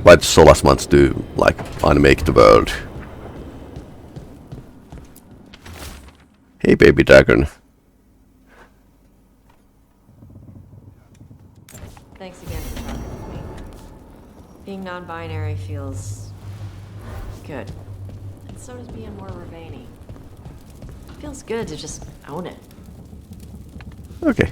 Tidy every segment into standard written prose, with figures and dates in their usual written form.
why the Solas wants to like unmake the world. Hey, baby dragon. Thanks again for talking with me. Being non-binary feels good. And so does being more Ravani. It feels good to just own it. Okay.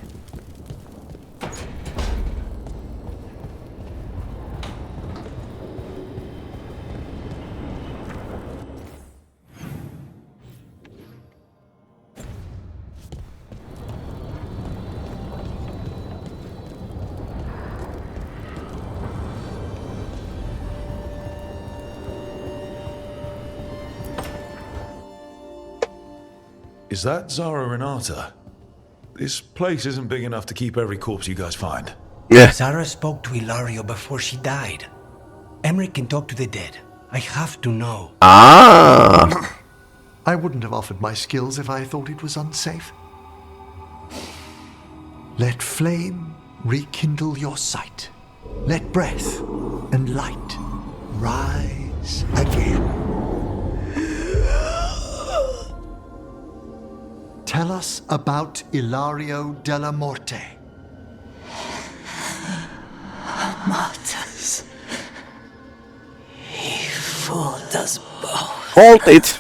Is that Zara Renata? This place isn't big enough to keep every corpse you guys find. Yeah. Zara spoke to Ilario before she died. Emmerich can talk to the dead. I have to know. Ah. I wouldn't have offered my skills if I thought it was unsafe. Let flame rekindle your sight. Let breath and light rise again. Tell us about Ilario della Morte. Martyrs. He fooled us both. Hold it.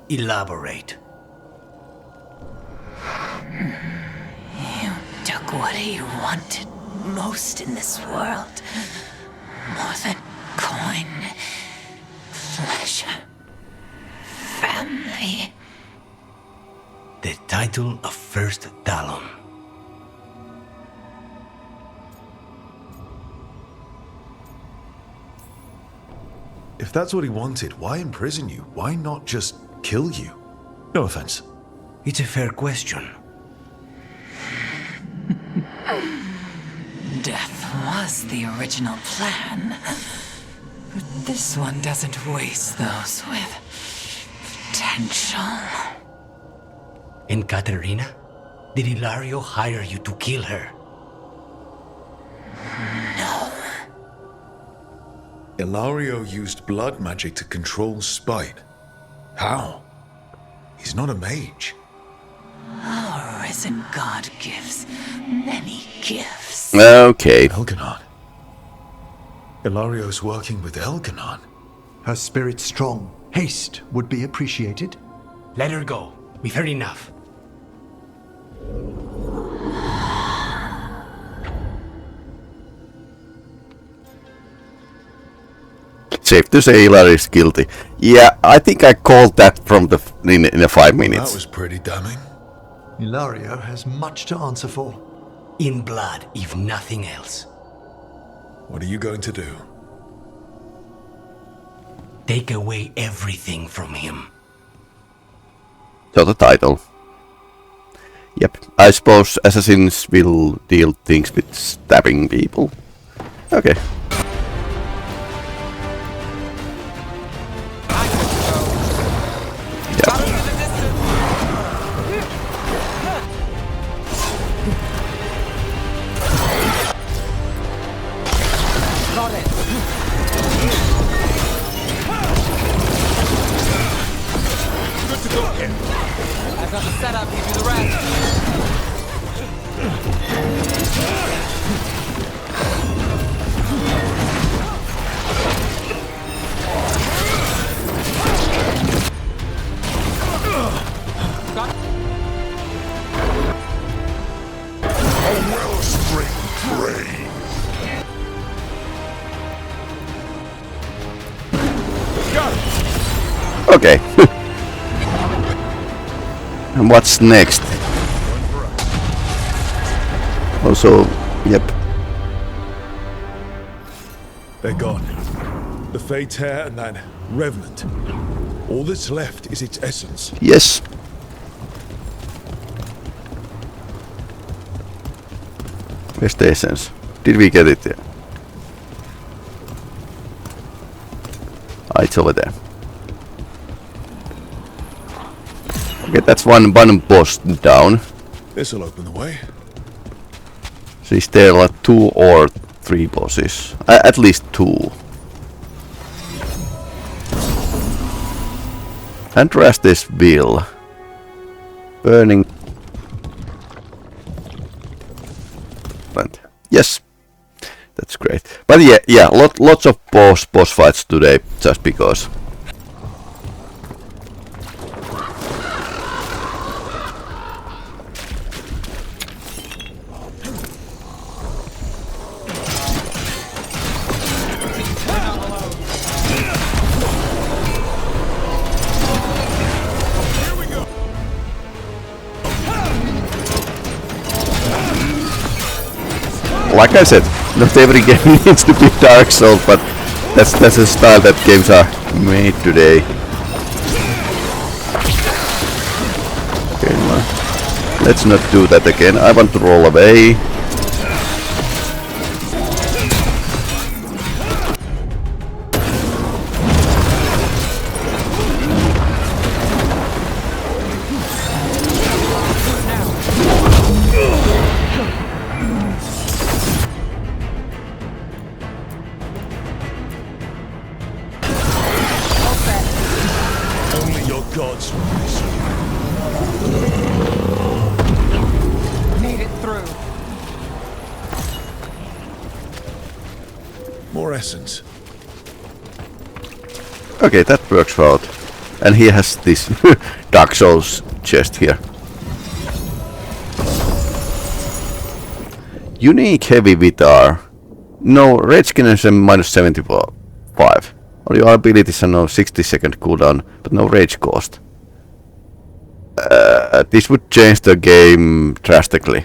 Elaborate. You took what he wanted most in this world. More than coin, pleasure, family. The title of First Talon. If that's what he wanted, why imprison you? Why not just kill you? No offense. It's a fair question. Death was the original plan. But this one doesn't waste those with potential. And Katerina? Did Ilario hire you to kill her? No. Ilario used blood magic to control spite. How? He's not a mage. Our risen god gives many gifts. Okay. Elganon. Ilario's working with Elganon. Her spirit strong. Haste would be appreciated. Let her go. We've heard enough. Safe to say Hilary is guilty. Yeah, I think I called that from the in a 5 minutes. That was pretty damning. Ilario has much to answer for. In blood, if nothing else. What are you going to do? Take away everything from him. So the title. Yep, I suppose assassins will deal things with stabbing people. Okay. Okay. And what's next? Also, yep. They're gone. The Fate Hair and that Revenant. All that's left is its essence. Yes. Where's the essence? Did we get it there? Ah, it's over there. Okay, that's one boss down. This'll open the way. So is there like 2 or 3 3 bosses. At least 2. And rest this bill. Burning. Yes. That's great. But yeah, lots of boss fights today, just because. Like I said, not every game needs to be Dark Souls, but that's a style that games are made today. Okay, well, let's not do that again. I want to roll away. More essence. Okay, that works out. And he has this Dark Souls chest here. Unique heavy Vitar. No, rage generation minus 75. All your abilities are no 60-second cooldown, but no rage cost. This would change the game drastically.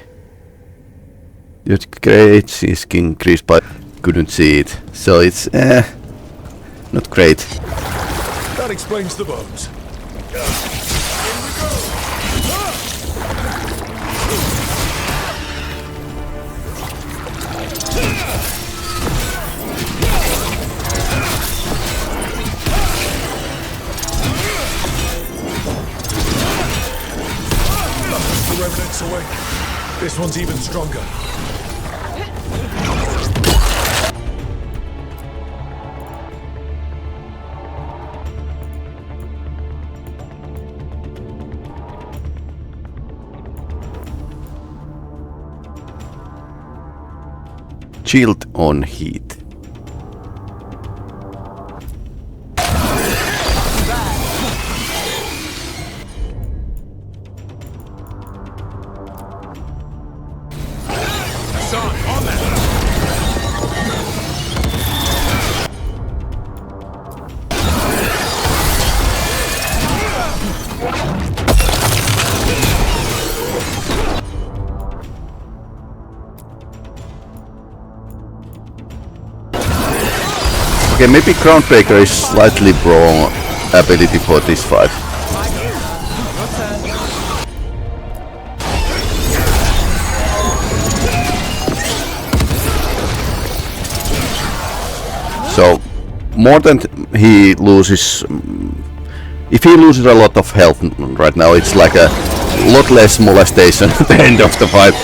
Your rage is increased by... Couldn't see it, so it's not great. That explains the bones. The Revenant's awake. This one's even stronger. Shield on heat. Okay, maybe Groundbreaker is slightly wrong ability for this fight. So, more than he loses... If he loses a lot of health right now, it's like a lot less molestation at the end of the fight.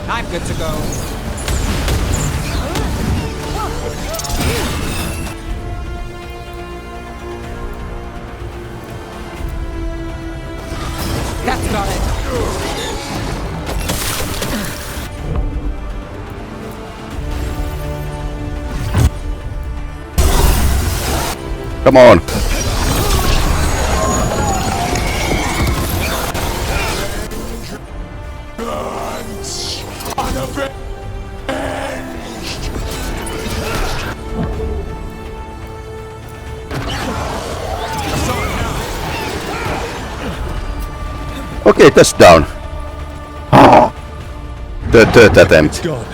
I'm good to go. That's about it. Come on. Okay, that's down. Third attempt. It's gone.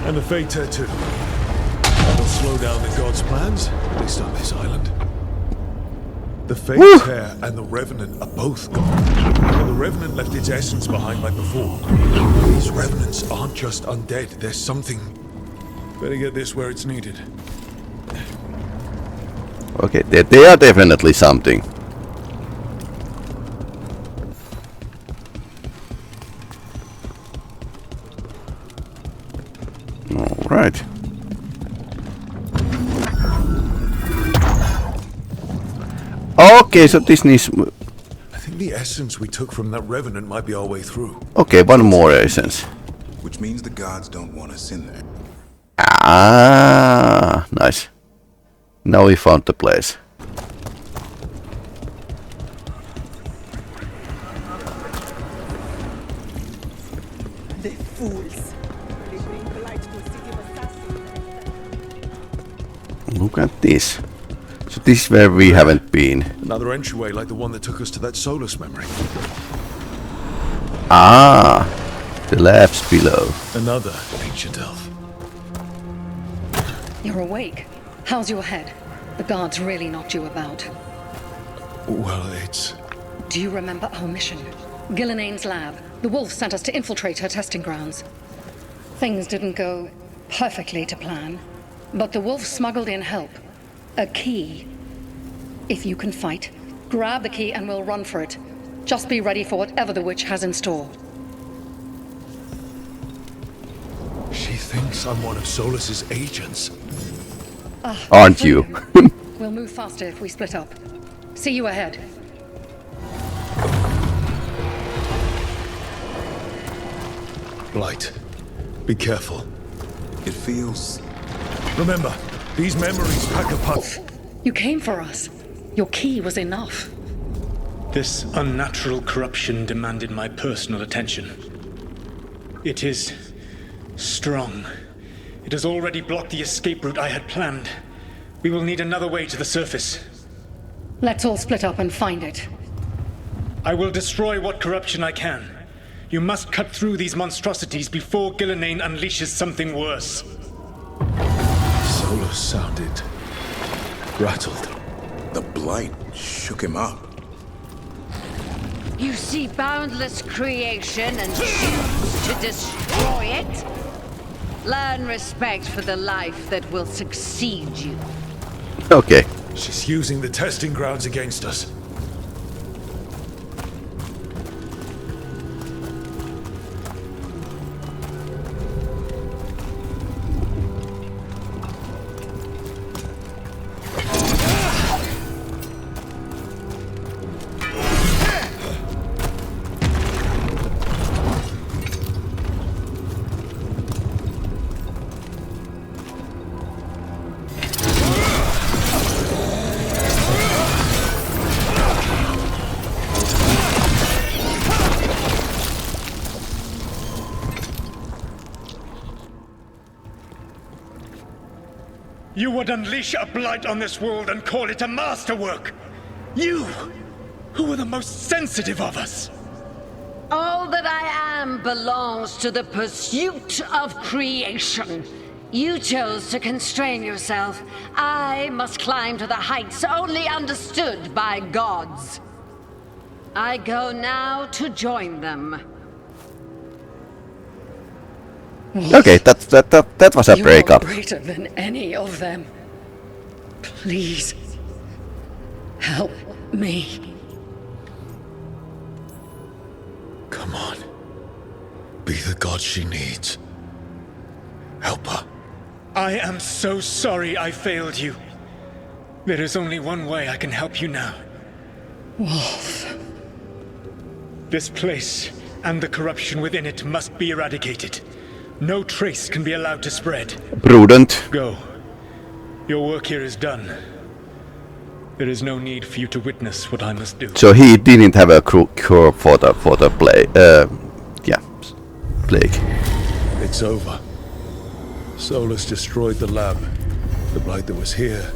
And the Fate Tattoo. That'll slow down the gods' plans, at least on this island. The Fate Tear and the Revenant are both gone. And the Revenant left its essence behind like before. These Revenants aren't just undead, there's something. Better get this where it's needed. Okay, they are definitely something. Right. Okay, so this needs... I think the essence we took from that revenant might be our way through. Okay, one more essence. Which means the gods don't want us in there. Ah, nice. Now we found the place. The fools. They bring blight to a city of assassins. Look at this. So this is where we haven't been. Another entryway like the one that took us to that Solas memory. Ah, the labs below. Another ancient elf. You're awake. How's your head? The guards really knocked you about. Well, it's... Do you remember our mission? Gillinane's lab. The wolf sent us to infiltrate her testing grounds. Things didn't go perfectly to plan, but the wolf smuggled in help. A key. If you can fight, grab the key and we'll run for it. Just be ready for whatever the witch has in store. She thinks I'm one of Solas's agents. Aren't you? We'll move faster if we split up. See you ahead. Blight. Be careful. It feels... Remember, these memories pack a punch. You came for us. Your key was enough. This unnatural corruption demanded my personal attention. It is strong. It has already blocked the escape route I had planned. We will need another way to the surface. Let's all split up and find it. I will destroy what corruption I can. You must cut through these monstrosities before Gillinane unleashes something worse. Solas sounded... rattled. The blight shook him up. You see boundless creation and choose to destroy it? Learn respect for the life that will succeed you. Okay. She's using the testing grounds against us. You would unleash a blight on this world and call it a masterwork! You, who are the most sensitive of us! All that I am belongs to the pursuit of creation. You chose to constrain yourself. I must climb to the heights only understood by gods. I go now to join them. Okay, that was a breakup. You're greater than any of them. Please, help me. Come on. Be the god she needs. Help her. I am so sorry I failed you. There is only one way I can help you now. Wolf. This place and the corruption within it must be eradicated. No trace can be allowed to spread. Prudent. Go. Your work here is done. There is no need for you to witness what I must do. So he didn't have a cure for the plague. Plague. It's over. Solas destroyed the lab, the blight that was here,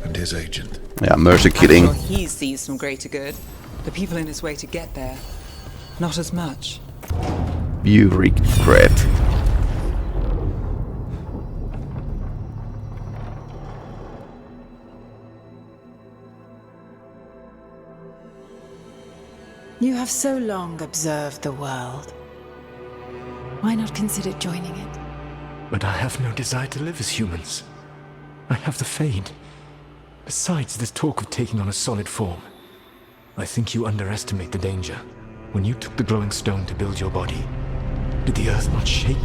and his agent. Yeah, mercy killing. I'm sure he sees some greater good. The people in his way to get there, not as much. You regret. You have so long observed the world. Why not consider joining it? But I have no desire to live as humans. I have the Fade. Besides, this talk of taking on a solid form. I think you underestimate the danger. When you took the glowing stone to build your body, did the earth not shake?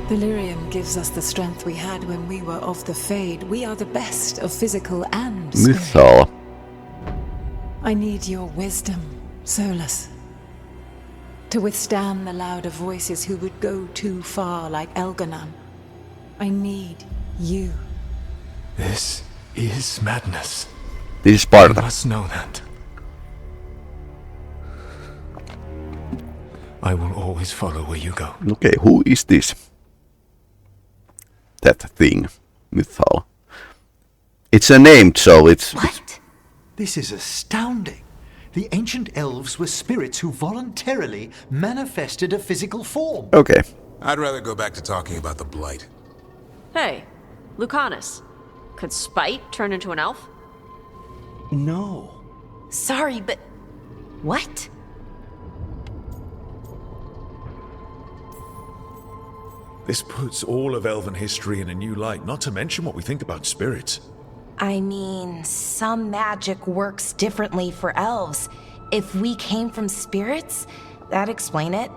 Peli-Rami gives us the strength we had when we were of the Fade. We are the best of physical and spirit. Mythal. I need your wisdom, Solas. To withstand the louder voices who would go too far like Elganon. I need you. This is madness. This is Sparta. You must know that. I will always follow where you go. Okay, who is this? That thing. Mythal. It's a name, so it's... What? This is astounding. The ancient elves were spirits who voluntarily manifested a physical form. Okay. I'd rather go back to talking about the Blight. Hey, Lucanus. Could Spite turn into an elf? No. Sorry, but... What? This puts all of elven history in a new light, not to mention what we think about spirits. I mean, some magic works differently for elves. If we came from spirits, that'd explain it.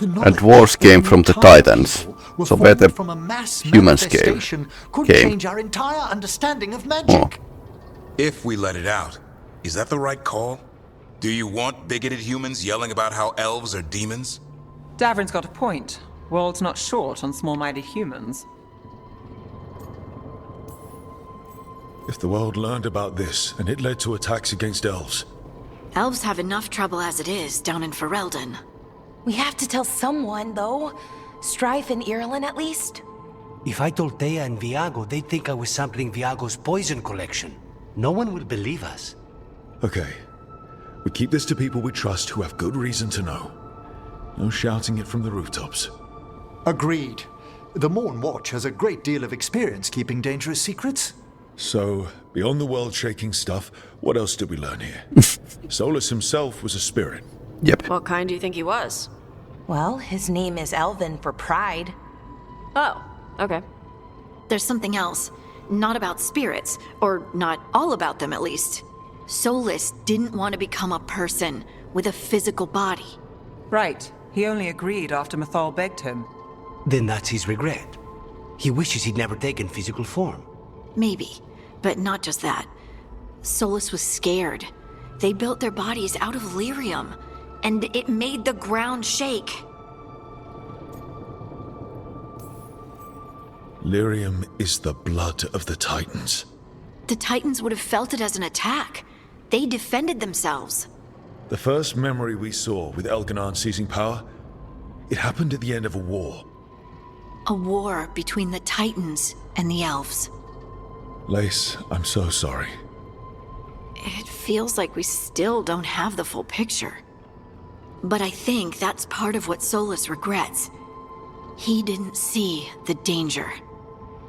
And dwarves came from the Titans, so where the humans could came. change our entire understanding of magic. If we let it out, is that the right call? Do you want bigoted humans yelling about how elves are demons? Davrin's got a point. World's not short on small-minded humans. If the world learned about this, and it led to attacks against elves. Elves have enough trouble as it is down in Ferelden. We have to tell someone, though. Strife and Irulan, at least. If I told Thea and Viago, they'd think I was sampling Viago's poison collection. No one will believe us. Okay. We keep this to people we trust who have good reason to know. No shouting it from the rooftops. Agreed. The Morn Watch has a great deal of experience keeping dangerous secrets. So, beyond the world-shaking stuff, what else did we learn here? Solas himself was a spirit. Yep. What kind do you think he was? Well, his name is Elven for pride. Oh, okay. There's something else. Not about spirits, or not all about them at least. Solas didn't want to become a person with a physical body. Right. He only agreed after Mythal begged him. Then that's his regret. He wishes he'd never taken physical form. Maybe, but not just that. Solas was scared. They built their bodies out of lyrium, and it made the ground shake. Lyrium is the blood of the Titans. The Titans would have felt it as an attack. They defended themselves. The first memory we saw with Elganon seizing power, it happened at the end of a war. A war between the Titans and the elves. Lace, I'm so sorry. It feels like we still don't have the full picture. But I think that's part of what Solas regrets. He didn't see the danger.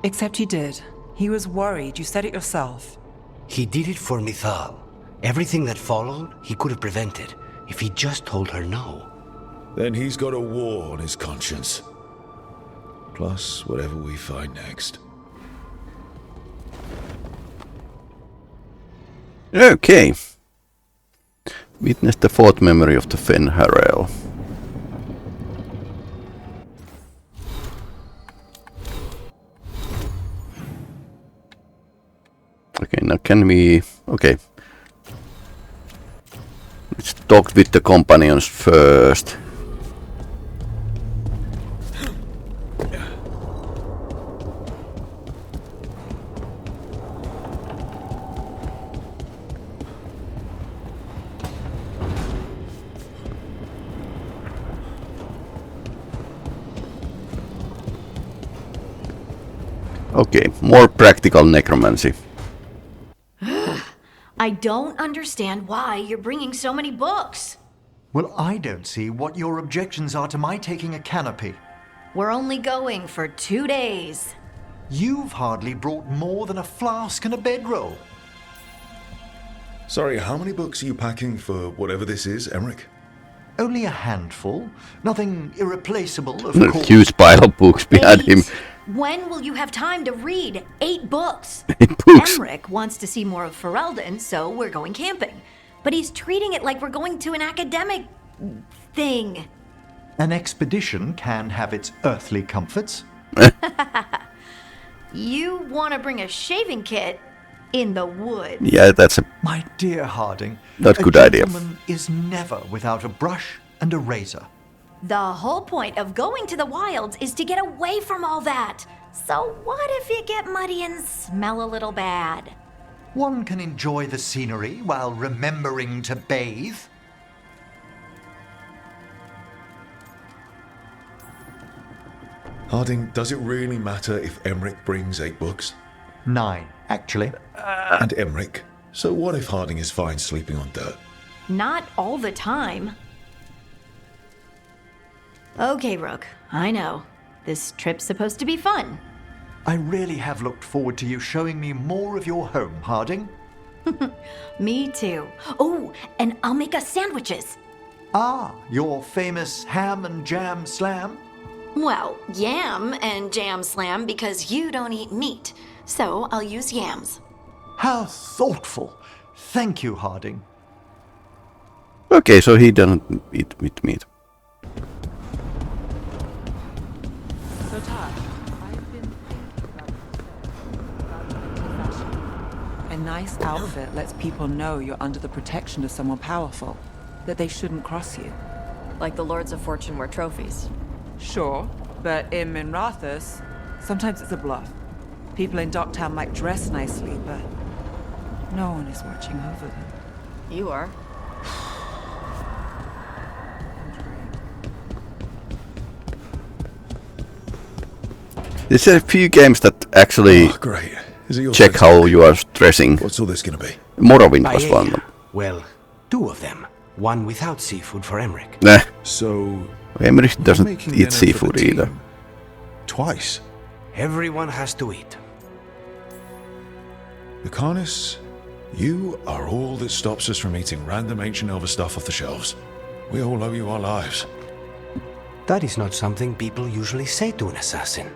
Except he did. He was worried, you said it yourself. He did it for Mythal. Everything that followed, he could have prevented, if he just told her no. Then he's got a war on his conscience. Plus, whatever we find next. Okay. Witness the fourth memory of the Fen'Harel. Okay, now can we... Okay. Let's talk with the companions first. Okay, more practical necromancy. I don't understand why you're bringing so many books. Well, I don't see what your objections are to my taking a canopy. We're only going for 2 days. You've hardly brought more than a flask and a bedroll. Sorry, how many books are you packing for whatever this is, Emmerich? Only a handful. Nothing irreplaceable, of A course. huge pile of books behind him. When will you have time to read 8 books? 8 books. Emmerich wants to see more of Ferelden, so we're going camping. But he's treating it like we're going to an academic thing. An expedition can have its earthly comforts. You want to bring a shaving kit in the woods? Yeah, that's a My dear Harding, not a good idea. gentleman is never without a brush and a razor. The whole point of going to the wilds is to get away from all that. So what if you get muddy and smell a little bad? One can enjoy the scenery while remembering to bathe. Harding, does it really matter if Emmerich brings 8 books? 9, actually. And Emmerich. So what if Harding is fine sleeping on dirt? Not all the time. Okay, Rook, I know. This trip's supposed to be fun. I really have looked forward to you showing me more of your home, Harding. Me too. Oh, and I'll make us sandwiches. Ah, your famous ham and jam slam? Well, yam and jam slam because you don't eat meat, so I'll use yams. How thoughtful. Thank you, Harding. Okay, so he doesn't eat meat. So, Todd, I've been thinking about fashion. A nice outfit lets people know you're under the protection of someone powerful, that they shouldn't cross you. Like the Lords of Fortune wear trophies. Sure, but in Minrathous, sometimes it's a bluff. People in Docktown might dress nicely, but no one is watching over them. You are. There's a few games that actually great. Is it your check turn? how you are dressing. What's all this gonna be? Morrowind was one of them. Well, 2 of them. One without seafood for Emmerich. Nah. So Emmerich doesn't making eat dinner for seafood the team? either. Twice. Everyone has to eat. Lucanus, you are all that stops us from eating random ancient Elver stuff off the shelves. We all owe you our lives. That is not something people usually say to an assassin.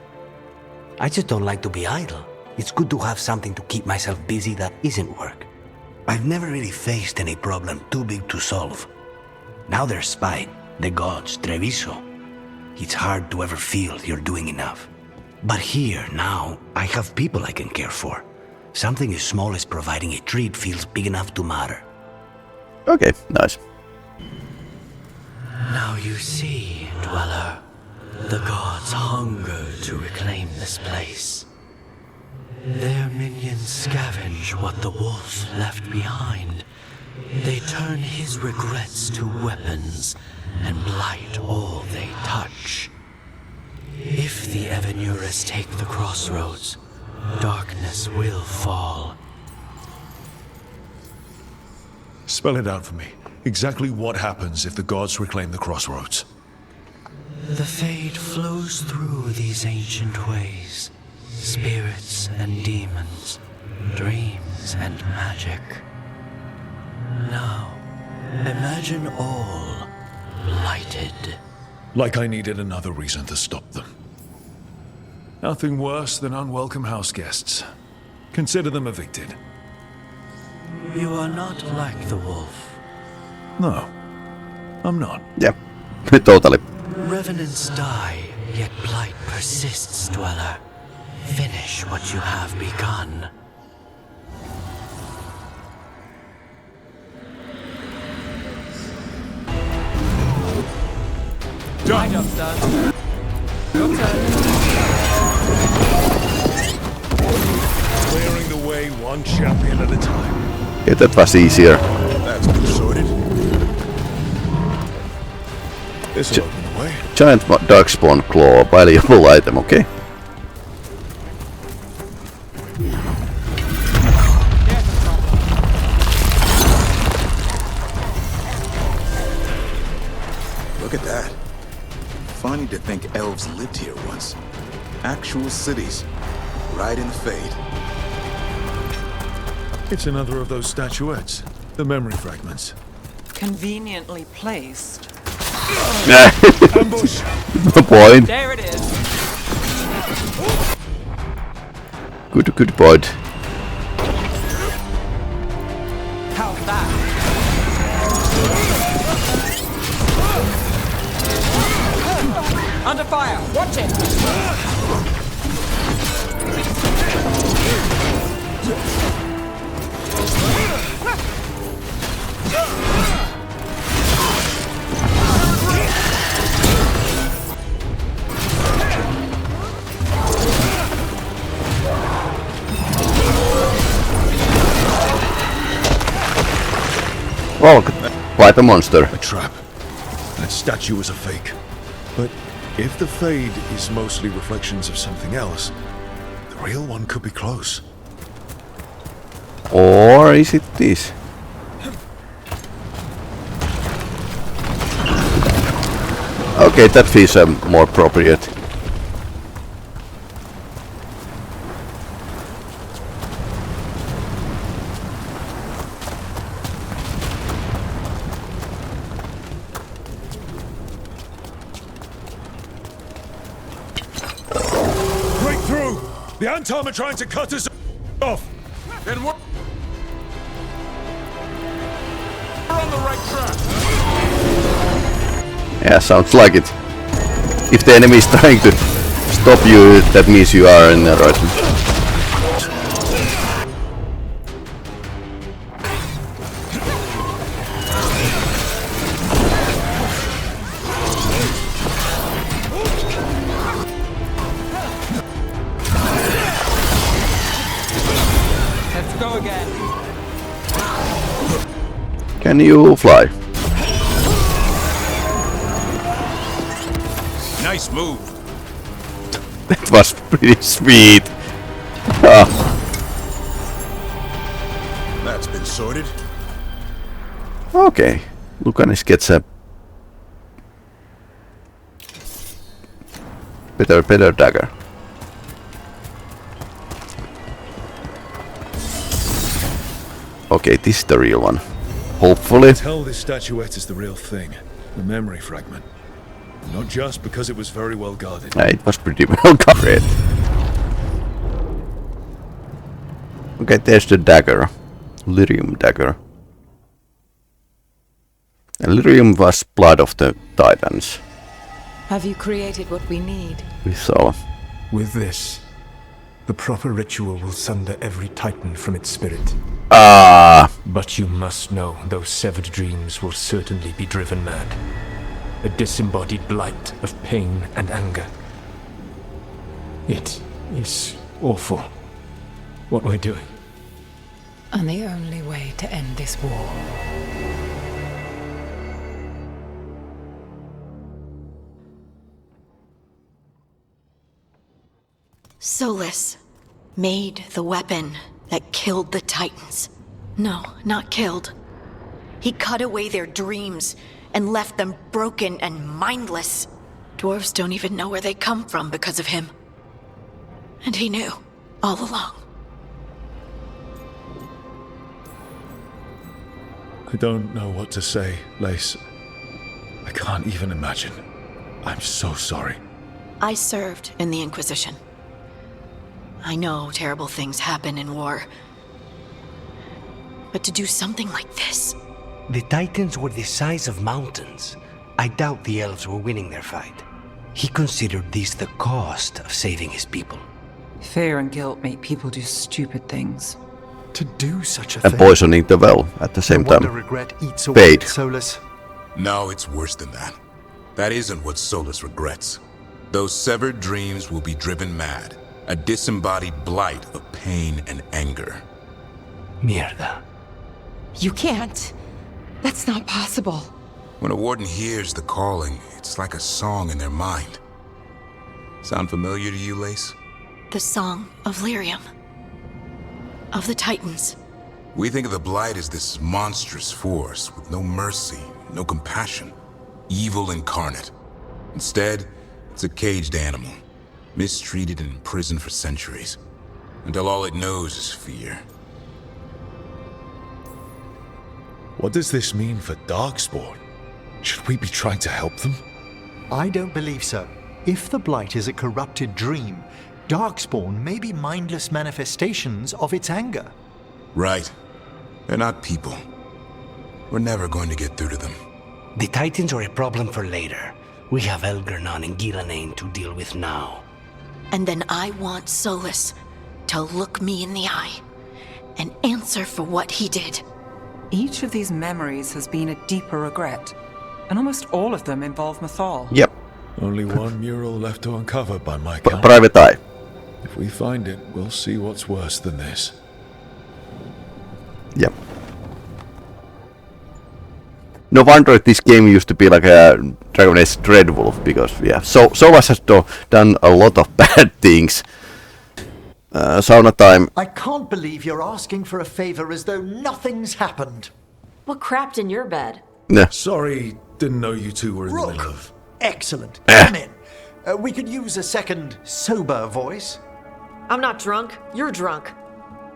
I just don't like to be idle. It's good to have something to keep myself busy that isn't work. I've never really faced any problem too big to solve. Now there's Spite, the gods, Treviso. It's hard to ever feel you're doing enough. But here, now, I have people I can care for. Something as small as providing a treat feels big enough to matter. Okay, nice. Now you see, Dweller, the gods hunger to reclaim this place. Their minions scavenge what the wolf left behind. They turn his regrets to weapons and blight all they touch. If the Evanuras take the crossroads, darkness will fall. Spell it out for me. Exactly what happens if the gods reclaim the crossroads? The fade flows through these ancient ways. Spirits and demons, dreams and magic. Now, imagine all blighted. Like I needed another reason to stop them. Nothing worse than unwelcome house guests. Consider them evicted. You are not like the wolf. No, I'm not. Yeah, totally. Revenants die, yet blight persists, Dweller. Finish what you have begun. My job's done. Your turn. Clearing the way one champion at a time. Yeah, that was easier. That's been sorted. This'll open the way. Giant darkspawn claw, valuable item, okay? Look at that. Funny to think elves lived here once. Actual cities. Right in the Fade. It's another of those statuettes. The memory fragments. Conveniently placed. Ambush! No point. There it is. Good point. How's that? Under fire. Watch it. like a monster. A trap. That statue was a fake. But if the fade is mostly reflections of something else, the real one could be close. Or is it this? Okay, that feels more appropriate. Breakthrough! The Antom are trying to cut us off! Then we're on the right track! Yeah, sounds like it. If the enemy is trying to stop you, that means you are in the right. Let's go again. Can you fly? Nice move. That was pretty sweet. Ah. That's been sorted. Okay, Lucanis gets a better dagger. Okay, this is the real one. Hopefully. Tell this statuette is the real thing. The memory fragment. Not just because it was very well guarded. It was pretty well guarded. Okay, there's the dagger. Lyrium dagger. And Lyrium was blood of the Titans. Have you created what we need? We saw. With this, the proper ritual will sunder every Titan from its spirit. But you must know those severed dreams will certainly be driven mad. A disembodied blight of pain and anger. It is awful what we're doing. And the only way to end this war. Solas made the weapon that killed the Titans. No, not killed. He cut away their dreams and left them broken and mindless. Dwarves don't even know where they come from because of him. And he knew, all along. I don't know what to say, Lace. I can't even imagine. I'm so sorry. I served in the Inquisition. I know terrible things happen in war. But to do something like this... The Titans were the size of mountains. I doubt the elves were winning their fight. He considered this the cost of saving his people. Fear and guilt make people do stupid things. To do such a And thing. poisoning the well at the same No wonder time. regret eats away Fade. at Solas. No, it's worse than that. That isn't what Solas regrets. Those severed dreams will be driven mad. A disembodied blight of pain and anger. Mierda. You can't. That's not possible. When a warden hears the calling, it's like a song in their mind. Sound familiar to you, Lace? The song of Lyrium. Of the Titans. We think of the Blight as this monstrous force with no mercy, no compassion. Evil incarnate. Instead, it's a caged animal. Mistreated and imprisoned for centuries. Until all it knows is fear. What does this mean for Darkspawn? Should we be trying to help them? I don't believe so. If the Blight is a corrupted dream, Darkspawn may be mindless manifestations of its anger. Right. They're not people. We're never going to get through to them. The Titans are a problem for later. We have Elgar'nan and Ghilanane to deal with now. And then I want Solas to look me in the eye and answer for what he did. Each of these memories has been a deeper regret, and almost all of them involve Mythal. Yep. Only one mural left to uncover by my count. Private eye. If we find it, we'll see what's worse than this. Yep. no wonder this game used to be like a Dragon Age Dreadwolf, because so Solas has done a lot of bad things. Sauna time. I can't believe you're asking for a favor as though nothing's happened. What crapped in your bed? Yeah. Sorry, didn't know you two were in the middle of... Excellent. Come in. We could use a second sober voice. I'm not drunk. You're drunk.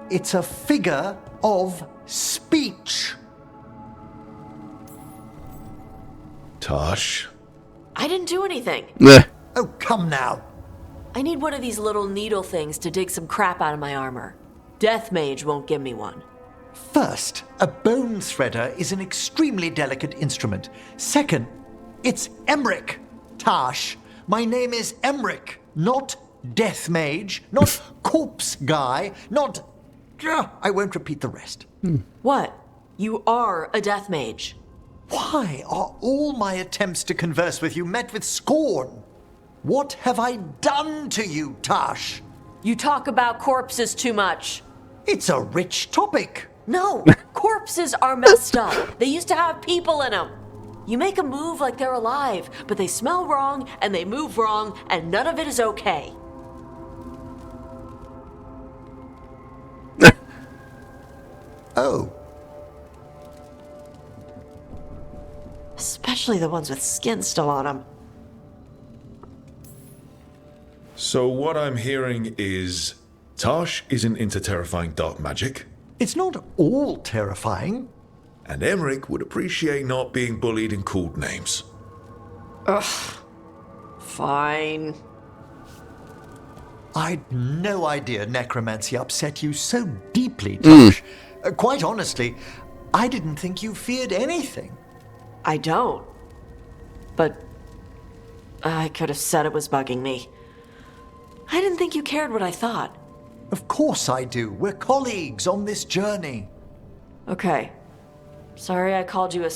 It's a figure of speech. Tosh? I didn't do anything. Oh, come now. I need one of these little needle things to dig some crap out of my armor. Death Mage won't give me one. First, a bone threader is an extremely delicate instrument. Second, it's Emmerich, Tash. My name is Emmerich, not Death Mage, not Corpse Guy, not... I won't repeat the rest. What? You are a Death Mage. Why are all my attempts to converse with you met with scorn? What have I done to you, Tash? You talk about corpses too much. It's a rich topic. No, corpses are messed up. They used to have people in them. You make a move like they're alive, but they smell wrong and they move wrong, and none of it is okay. Oh. Especially the ones with skin still on them. So what I'm hearing is... Tash isn't into terrifying dark magic. It's not all terrifying. And Emmerich would appreciate not being bullied and called names. Ugh. Fine. I'd no idea necromancy upset you so deeply, Tash. Quite honestly, I didn't think you feared anything. I don't. But I could have said it was bugging me. I didn't think you cared what I thought. Of course I do. We're colleagues on this journey. Okay. Sorry I called you a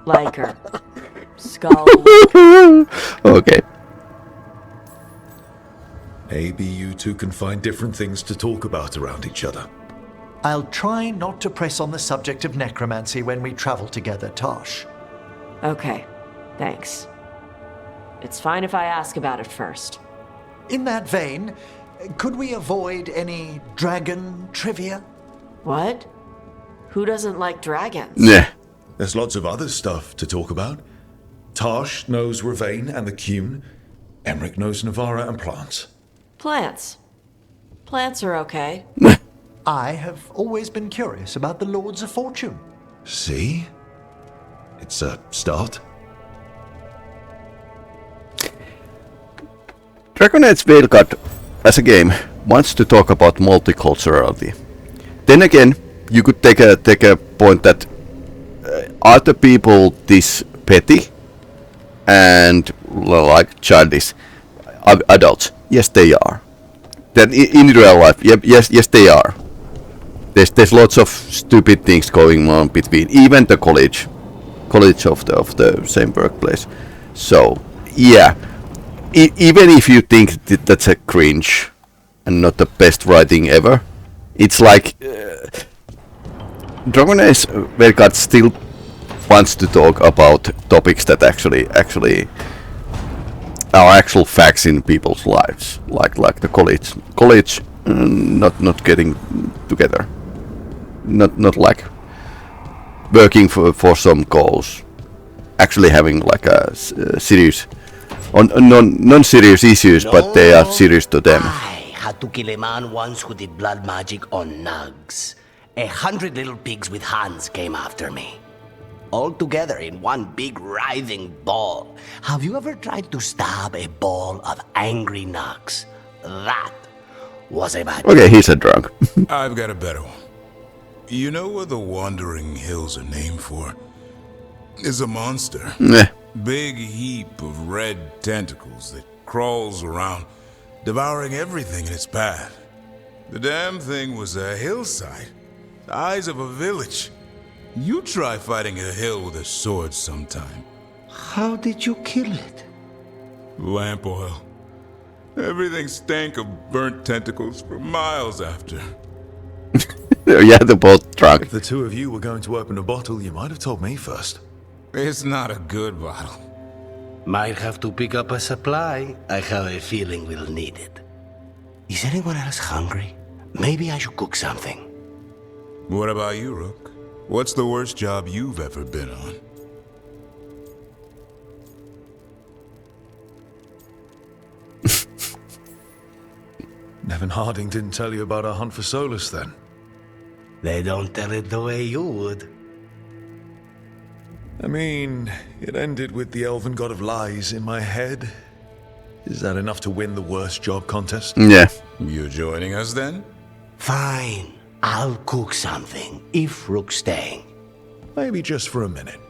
liker. Skull. Okay. Maybe you two can find different things to talk about around each other. I'll try not to press on the subject of necromancy when we travel together, Tash. Okay. Thanks. It's fine if I ask about it first. In that vein, could we avoid any dragon trivia? What? Who doesn't like dragons? Yeah. There's lots of other stuff to talk about. Tash knows Ravane and the Cune. Emmerich knows Navara and plants. Plants. Plants are okay. I have always been curious about the Lords of Fortune. See? It's a start. Dragon Age Veilguard, as a game, wants to talk about multiculturality. Then again, you could take a point that are the people this petty and like childish adults? Yes, they are. Then in real life, yes, they are. There's lots of stupid things going on between even the college of the same workplace. So yeah, even if you think that's a cringe and not the best writing ever, it's like Dragon Age Veilguard still wants to talk about topics that actually are actual facts in people's lives, like the college not getting together, not like working for some goals, actually having like a serious on non-serious issues, but they are serious to them. I had to kill a man once who did blood magic on nugs. 100 little pigs with hands came after me. All together in one big writhing ball. Have you ever tried to stab a ball of angry nugs? That was a bad... Okay, he's a drunk. I've got a better one. You know what the Wandering Hills are named for? It's a monster. Big heap of red tentacles that crawls around, devouring everything in its path. The damn thing was a hillside, the eyes of a village. You try fighting a hill with a sword sometime. How did you kill it? Lamp oil. Everything stank of burnt tentacles for miles after. Yeah, they're both drunk. If the two of you were going to open a bottle, you might have told me first. It's not a good bottle. Might have to pick up a supply. I have a feeling we'll need it. Is anyone else hungry? Maybe I should cook something. What about you, Rook? What's the worst job you've ever been on? Nevin Harding didn't tell you about our hunt for Solas, then? They don't tell it the way you would. I mean, it ended with the elven god of lies in my head. Is that enough to win the worst job contest? Yeah. You joining us then? Fine. I'll cook something, if Rook's staying. Maybe just for a minute.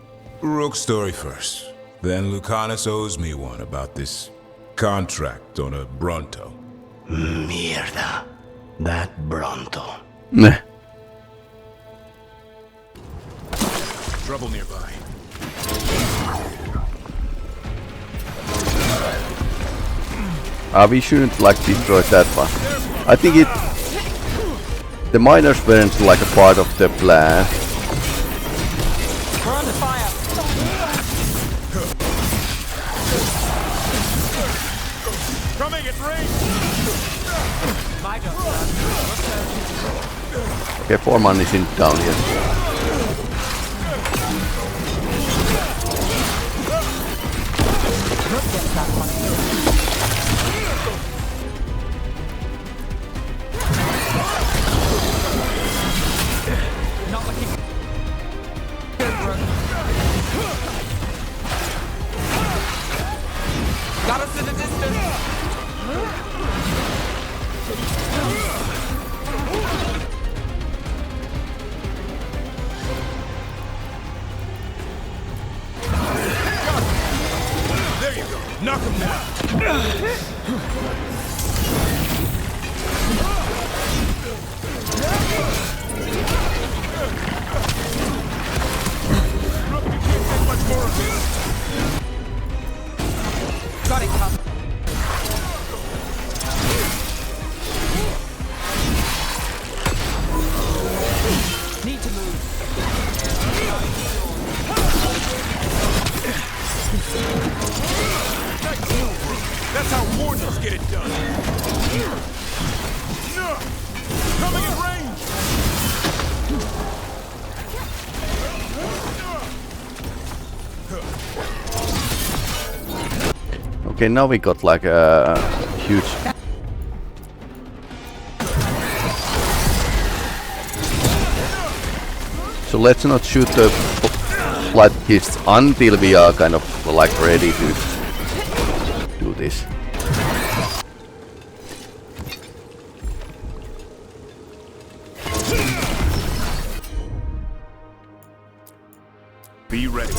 Rook's story first. Then Lucanus owes me one about this contract on a Bronto. Mierda. That Bronto. Nah. Trouble nearby. We shouldn't like destroy that one. I think it... The miners weren't like a part of the plan. We're under fire. Coming, it's rain! My job. Okay, Foreman is in down here. Not looking good, bro. Got us in the distance. There you go! Knock him down! Got it, Pop. Need to move. That's how warriors get it done! Coming in range! Okay, now we got like a huge... So let's not shoot the flight hits until we are kind of like ready to do this. Be ready.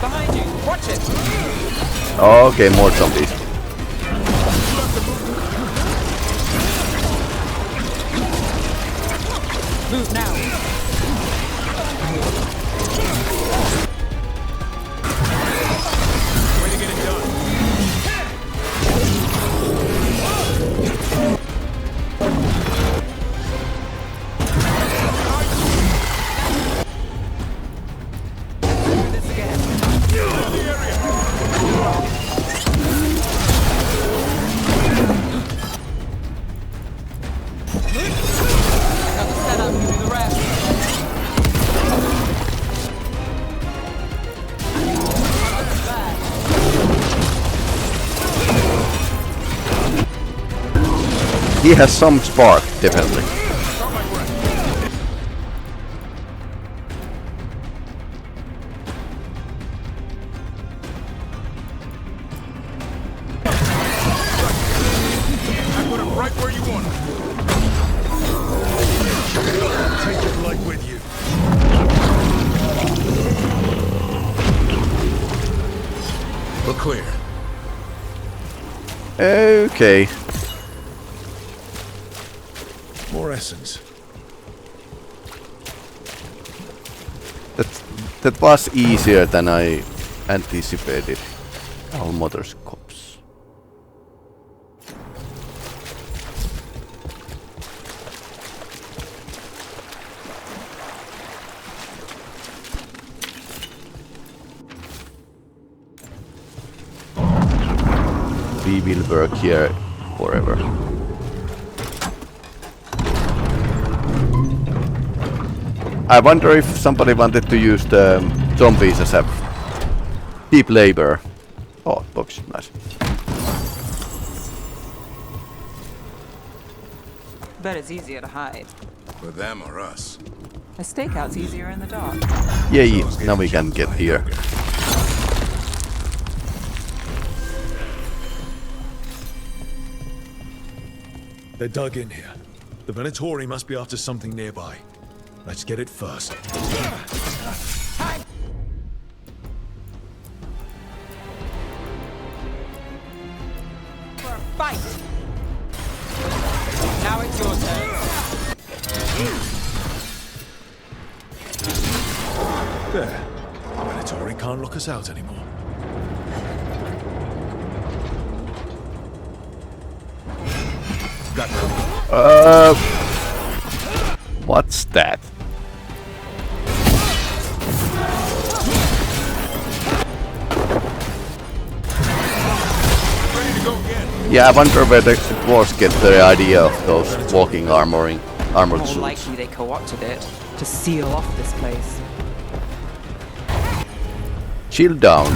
Behind you. Watch it. Okay, more zombies. Move now. Way to get it done. Do this again. Got the setup. You do the rest. He has some spark, definitely. I put him right where you want him. Take your light with you. We're clear. Okay. More essence. That was easier than I anticipated. All mother's corpse. We will work here forever. I wonder if somebody wanted to use the zombies as a cheap labor. Oh, box, nice. Bet it's easier to hide. For them or us. A stakeout's easier in the dark. Yay, now we can get here. They're dug in here. The Venatori must be after something nearby. Let's get it first. For a fight! Now it's your turn. There. The Venatori can't lock us out anymore. Got What's that? Yeah, I wonder where the dwarves get the idea of those walking armored More suits. likely they co-opted it to seal off this place. Chill down.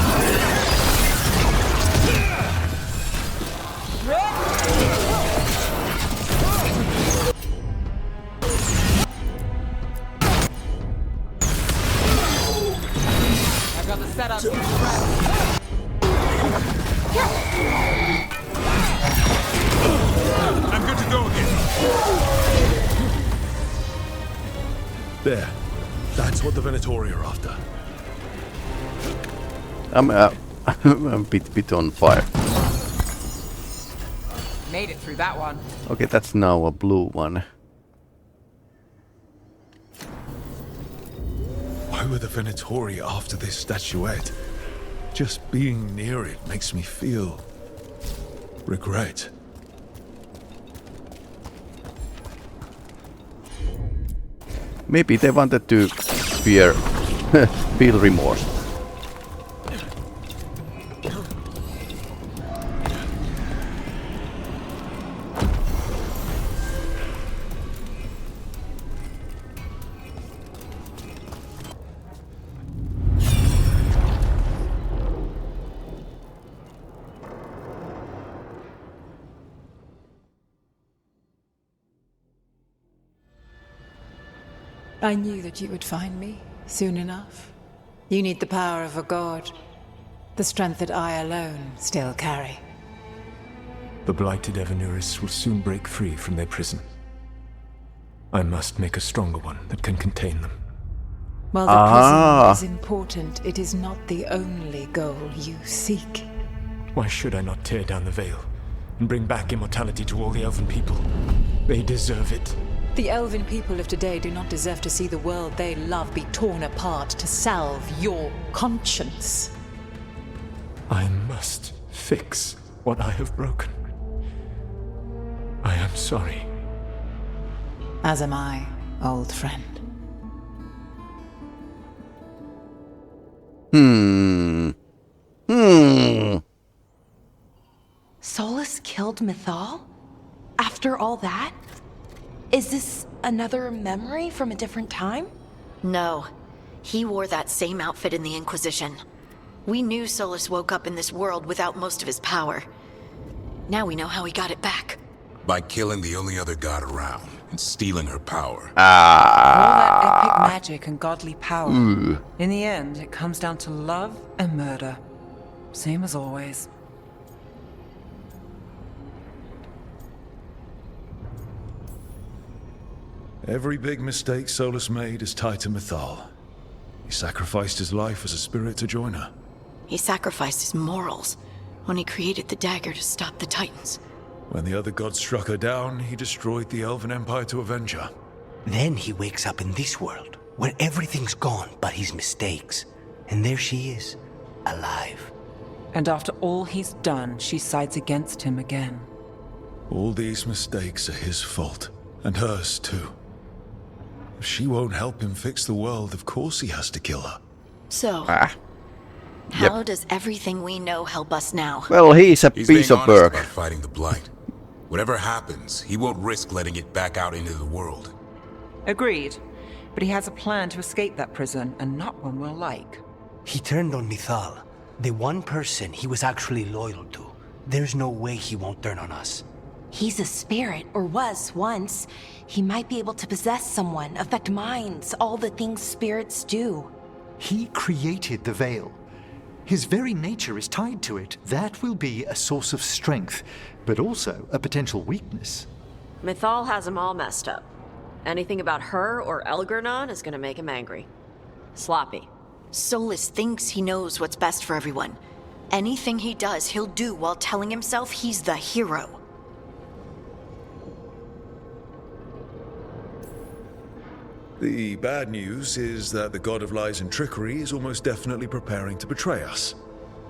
I've got the setup. I'm good to go again. There. That's what the Venatori are after. I'm a bit on fire. Made it through that one. Okay, that's now a blue one. Why were the Venatori after this statuette? Just being near it makes me feel regret. Maybe they wanted to feel remorse. I knew that you would find me soon enough. You need the power of a god, the strength that I alone still carry. The blighted Evanuris will soon break free from their prison. I must make a stronger one that can contain them. While the prison is important, it is not the only goal you seek. Why should I not tear down the veil and bring back immortality to all the elven people? They deserve it. The elven people of today do not deserve to see the world they love be torn apart to salve your conscience. I must fix what I have broken. I am sorry. As am I, old friend. Solas killed Mythal? After all that? Is this another memory from a different time? No. He wore that same outfit in the Inquisition. We knew Solas woke up in this world without most of his power. Now we know how he got it back. By killing the only other god around and stealing her power. All that epic magic and godly power. In the end, it comes down to love and murder. Same as always. Every big mistake Solas made is tied to Mythal. He sacrificed his life as a spirit to join her. He sacrificed his morals when he created the dagger to stop the Titans. When the other gods struck her down, he destroyed the Elven Empire to avenge her. Then he wakes up in this world, where everything's gone but his mistakes. And there she is, alive. And after all he's done, she sides against him again. All these mistakes are his fault, and hers too. If she won't help him fix the world, of course he has to kill her. So, how does everything we know help us now? Well, he's a He's piece being of honest work. about fighting the Blight. Whatever happens, he won't risk letting it back out into the world. Agreed. But he has a plan to escape that prison, and not one we'll like. He turned on Mythal, the one person he was actually loyal to. There's no way he won't turn on us. He's a spirit, or was once. He might be able to possess someone, affect minds, all the things spirits do. He created the Veil. His very nature is tied to it. That will be a source of strength, but also a potential weakness. Mythal has him all messed up. Anything about her or Elgar'nan is gonna make him angry. Sloppy. Solas thinks he knows what's best for everyone. Anything he does, he'll do while telling himself he's the hero. The bad news is that the god of lies and trickery is almost definitely preparing to betray us.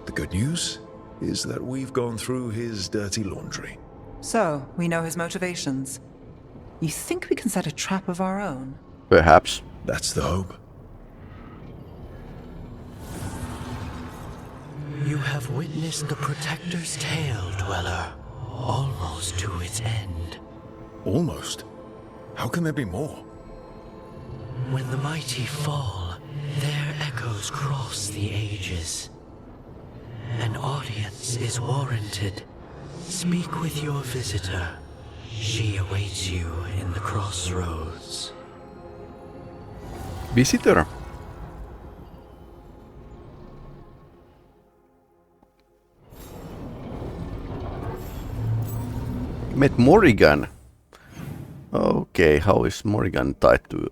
The good news is that we've gone through his dirty laundry. So, we know his motivations. You think we can set a trap of our own? Perhaps. That's the hope. You have witnessed the Protector's tale, Dweller, almost to its end. Almost? How can there be more? When the mighty fall, their echoes cross the ages. An audience is warranted. Speak with your visitor. She awaits you in the crossroads. Visitor. Met Morrigan. Okay, how is Morrigan tied to...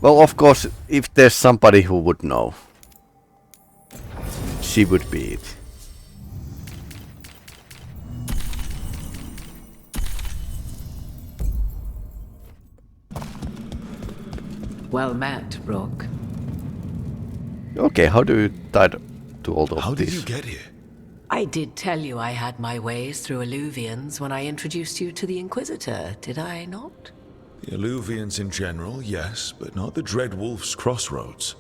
Well, of course, if there's somebody who would know, she would be it. Well met, Rook. Okay, how do you tie to all of this? How did you get here? I did tell you I had my ways through Alluvians when I introduced you to the Inquisitor, did I not? The Alluvians in general, yes, but not the Dread Wolf's crossroads.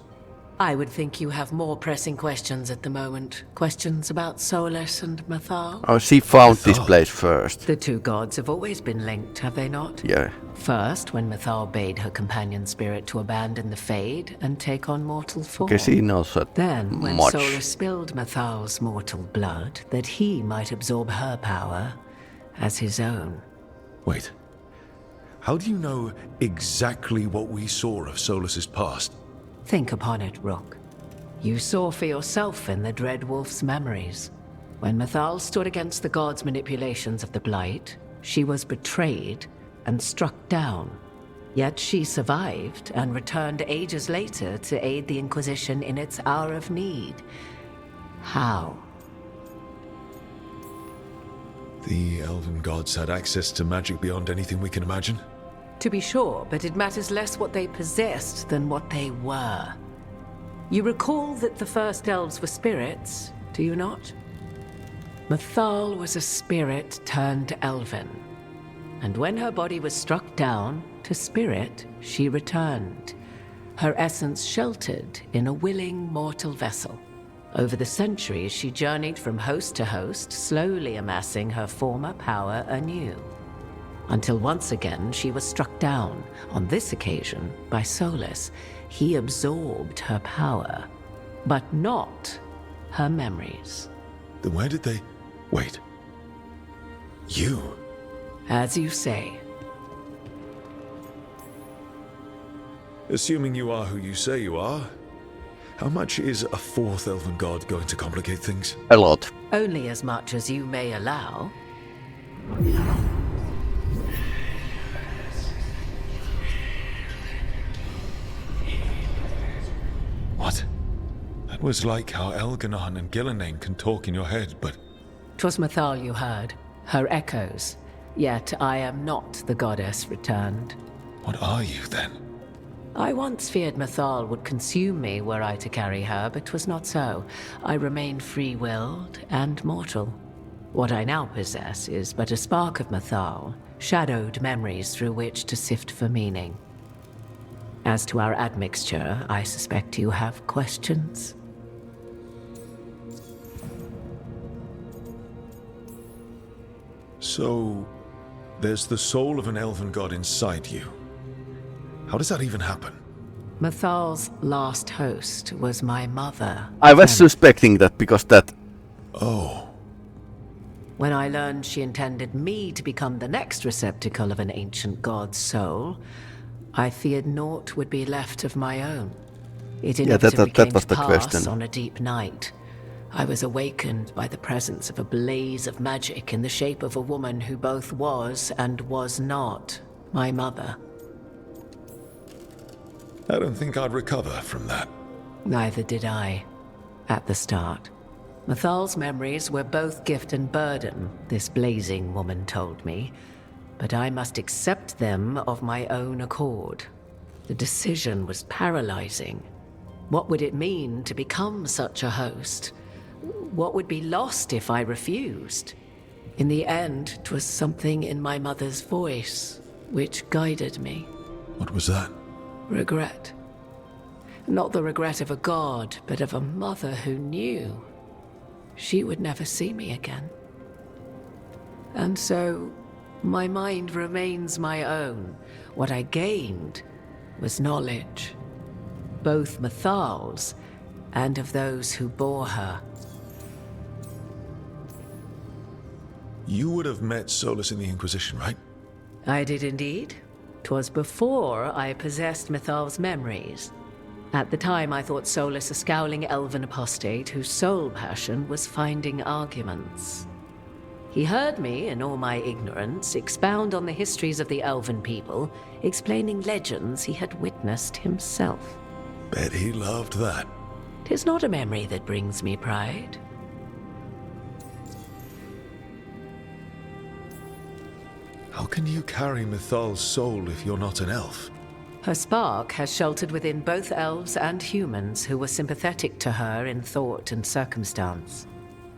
I would think you have more pressing questions at the moment. Questions about Solas and Mythal? Oh, she found this place first. The two gods have always been linked, have they not? Yeah. First, when Mythal bade her companion spirit to abandon the Fade and take on mortal form. Okay, she knows that Then, when much. Solas spilled Mythal's mortal blood, that he might absorb her power as his own. Wait. How do you know exactly what we saw of Solas's past? Think upon it, Rook. You saw for yourself in the Dread Wolf's memories. When Mythal stood against the gods' manipulations of the Blight, she was betrayed and struck down. Yet she survived and returned ages later to aid the Inquisition in its hour of need. How? The elven gods had access to magic beyond anything we can imagine? To be sure, but it matters less what they possessed than what they were. You recall that the first elves were spirits, do you not? Mythal was a spirit turned elven. And when her body was struck down, to spirit, she returned. Her essence sheltered in a willing mortal vessel. Over the centuries, she journeyed from host to host, slowly amassing her former power anew. Until once again she was struck down, on this occasion by Solas. He absorbed her power, but not her memories. Then where did they... Wait. You? As you say. Assuming you are who you say you are, how much is a fourth elven god going to complicate things? A lot. Only as much as you may allow. What? That was like how Elgar'nan and Gillenane can talk in your head, but... 'Twas Mythal you heard, her echoes. Yet I am not the goddess returned. What are you, then? I once feared Mythal would consume me were I to carry her, but 'twas not so. I remain free-willed and mortal. What I now possess is but a spark of Mythal, shadowed memories through which to sift for meaning. As to our admixture, I suspect you have questions. So, there's the soul of an elven god inside you. How does that even happen? Mythal's last host was my mother. I was suspecting that because that... Oh. When I learned she intended me to become the next receptacle of an ancient god's soul, I feared naught would be left of my own. It inevitably came to pass on a deep night. I was awakened by the presence of a blaze of magic in the shape of a woman who both was and was not my mother. I don't think I'd recover from that. Neither did I, at the start. Mythal's memories were both gift and burden, this blazing woman told me, but I must accept them of my own accord. The decision was paralyzing. What would it mean to become such a host? What would be lost if I refused? In the end, 'twas something in my mother's voice which guided me. What was that? Regret. Not the regret of a god, but of a mother who knew she would never see me again. And so, my mind remains my own. What I gained was knowledge, both Mythal's and of those who bore her. You would have met Solas in the Inquisition, right? I did indeed. 'Twas before I possessed Mythal's memories. At the time, I thought Solas a scowling elven apostate whose sole passion was finding arguments. He heard me, in all my ignorance, expound on the histories of the elven people, explaining legends he had witnessed himself. Bet he loved that. 'Tis not a memory that brings me pride. How can you carry Mythal's soul if you're not an elf? Her spark has sheltered within both elves and humans who were sympathetic to her in thought and circumstance.